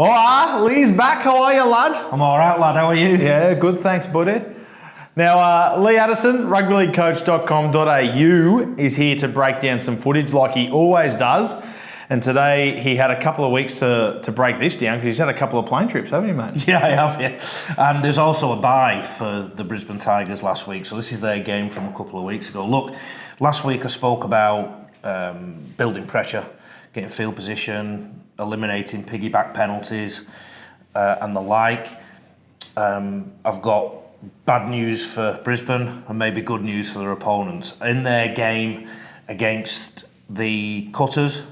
Alright, Lee's back. How are you, lad? I'm all right, lad. How are you? Yeah, good, thanks, buddy. Now, Lee Addison, rugbyleaguecoach.com.au, is here to break down some footage like he always does. And today he had a couple of weeks to break this down because he's had a couple of plane trips, haven't you, mate? Yeah, I have, yeah. And there's also a bye for the Brisbane Tigers last week. So this is their game from a couple of weeks ago. Look, last week I spoke about building pressure, getting field position, eliminating piggyback penalties and the like. I've got bad news for Brisbane and maybe good news for their opponents. In their game against the Cutters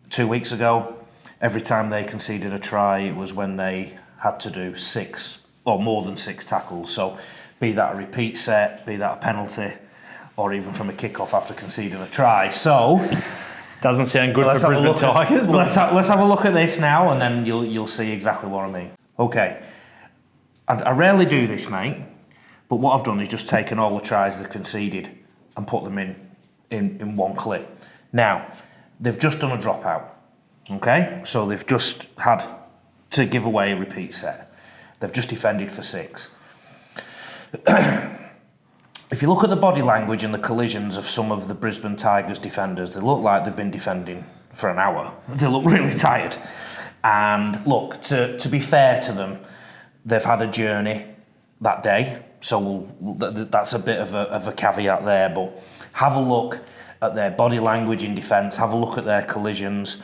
2 weeks ago, every time they conceded a try, it was when they had to do 6 or more than 6 tackles. So be that a repeat set, be that a penalty, or even from a kick-off after conceding a try. So doesn't sound good for Brisbane Tigers. Let's have a look at this now, and then you'll see exactly what I mean. Okay, I rarely do this, mate, but what I've done is just taken all the tries they've conceded and put them in one clip. Now, they've just done a dropout, okay? So they've just had to give away a repeat set. They've just defended for 6. If you look at the body language and the collisions of some of the Brisbane Tigers defenders, they look like they've been defending for an hour. They look really tired. And look, to be fair to them, they've had a journey that day. So that's a bit of a caveat there. But have a look at their body language in defence, have a look at their collisions,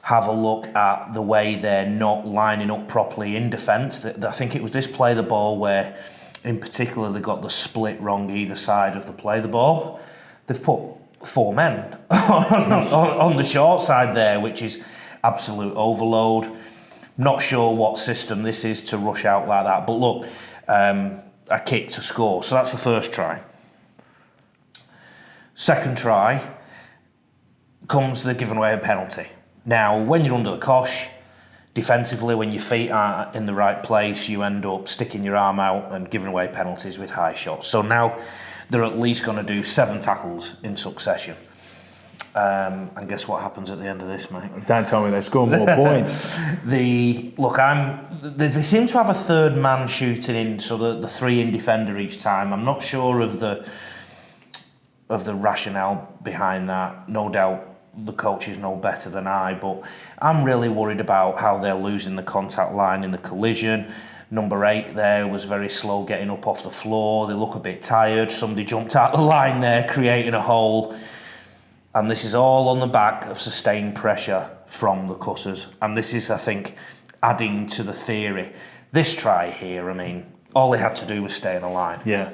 have a look at the way they're not lining up properly in defence. I think it was this play the ball where, in particular, they got the split wrong either side of the play the ball. They've put 4 men on the short side there, which is absolute overload. Not sure what system this is to rush out like that. But look, a kick to score. So that's the first try. Second try comes the giving away a penalty. Now, when you're under the cosh, defensively, when your feet aren't in the right place, you end up sticking your arm out and giving away penalties with high shots. So now they're at least going to do 7 tackles in succession. And guess what happens at the end of this, mate? Don't tell me they score more points. They seem to have a third man shooting in, so the 3 in defender each time. I'm not sure of the rationale behind that. No doubt the coaches know better than I, but I'm really worried about how they're losing the contact line in the collision. Number 8 there was very slow getting up off the floor. They look a bit tired. Somebody jumped out the line there, creating a hole. And this is all on the back of sustained pressure from the Cutters. And this is, I think, adding to the theory. This try here, I mean, all he had to do was stay in a line. Yeah.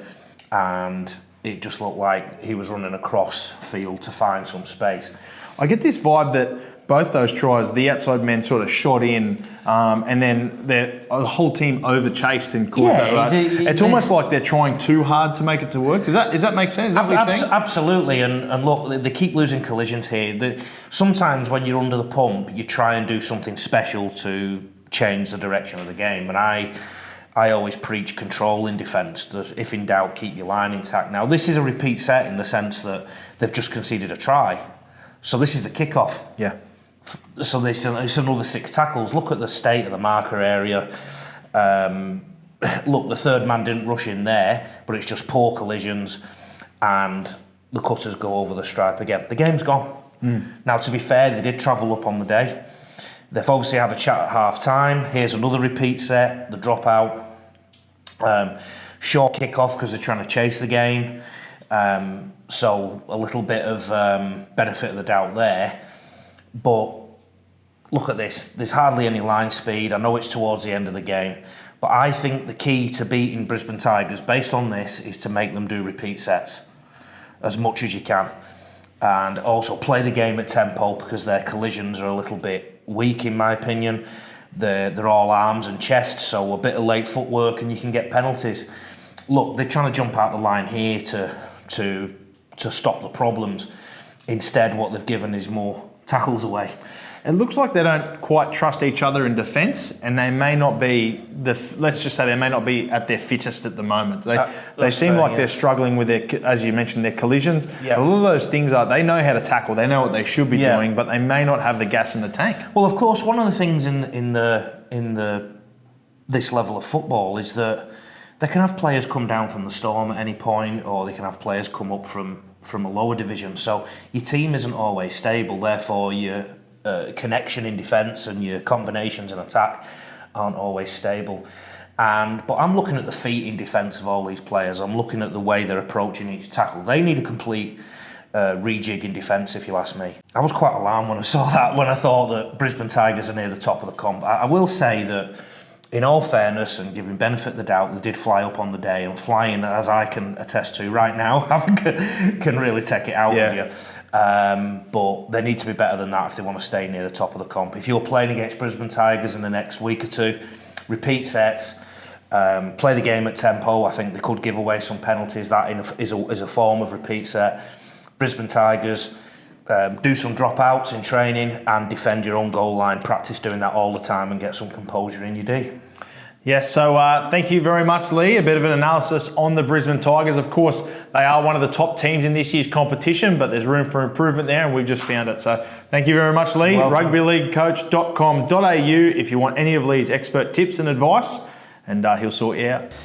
And it just looked like he was running across field to find some space. I get this vibe that both those tries, the outside men sort of shot in, and then the whole team overchased and caused that. Right? It's almost like they're trying too hard to make it to work. Does that make sense? Is that what you're saying? Absolutely. And look, they keep losing collisions here. Sometimes when you're under the pump, you try and do something special to change the direction of the game. And I always preach control in defence. That if in doubt, keep your line intact. Now, this is a repeat set in the sense that they've just conceded a try. So this is the kickoff. Yeah. So it's another 6 tackles. Look at the state of the marker area. Look, the third man didn't rush in there, but it's just poor collisions, and the Cutters go over the stripe again. The game's gone. Now, to be fair, they did travel up on the day. They've obviously had a chat at half-time. Here's another repeat set, the dropout. Short kick-off because they're trying to chase the game. So a little bit of benefit of the doubt there. But look at this. There's hardly any line speed. I know it's towards the end of the game. But I think the key to beating Brisbane Tigers, based on this, is to make them do repeat sets as much as you can. And also play the game at tempo because their collisions are a little bit weak, in my opinion. They're all arms and chest, so a bit of late footwork and you can get penalties. Look, they're trying to jump out the line here to stop the problems. Instead, what they've given is more tackles away. It looks like they don't quite trust each other in defence, and they may not be let's just say they may not be at their fittest at the moment. They seem fair, like they're struggling with their, as you mentioned, their collisions. Yeah. A lot of those things they know how to tackle, they know what they should be doing, but they may not have the gas in the tank. Well, of course, one of the things in this level of football is that they can have players come down from the Storm at any point, or they can have players come up from a lower division. So your team isn't always stable. Therefore, your connection in defence and your combinations in attack aren't always stable. But I'm looking at the feet in defence of all these players. I'm looking at the way they're approaching each tackle. They need a complete rejig in defence, if you ask me. I was quite alarmed when I saw that, when I thought that Brisbane Tigers are near the top of the comp. I will say that, in all fairness and giving benefit of the doubt, they did fly up on the day, and flying, as I can attest to right now, can really take it out of you. But they need to be better than that if they want to stay near the top of the comp. If you're playing against Brisbane Tigers in the next week or two, repeat sets, play the game at tempo. I think they could give away some penalties. That is a form of repeat set. Brisbane Tigers, do some dropouts in training and defend your own goal line. Practice doing that all the time and get some composure in your D. Yes, so thank you very much, Lee. A bit of an analysis on the Brisbane Tigers. Of course, they are one of the top teams in this year's competition, but there's room for improvement there, and we've just found it. So thank you very much, Lee. Rugbyleaguecoach.com.au if you want any of Lee's expert tips and advice, and he'll sort you out.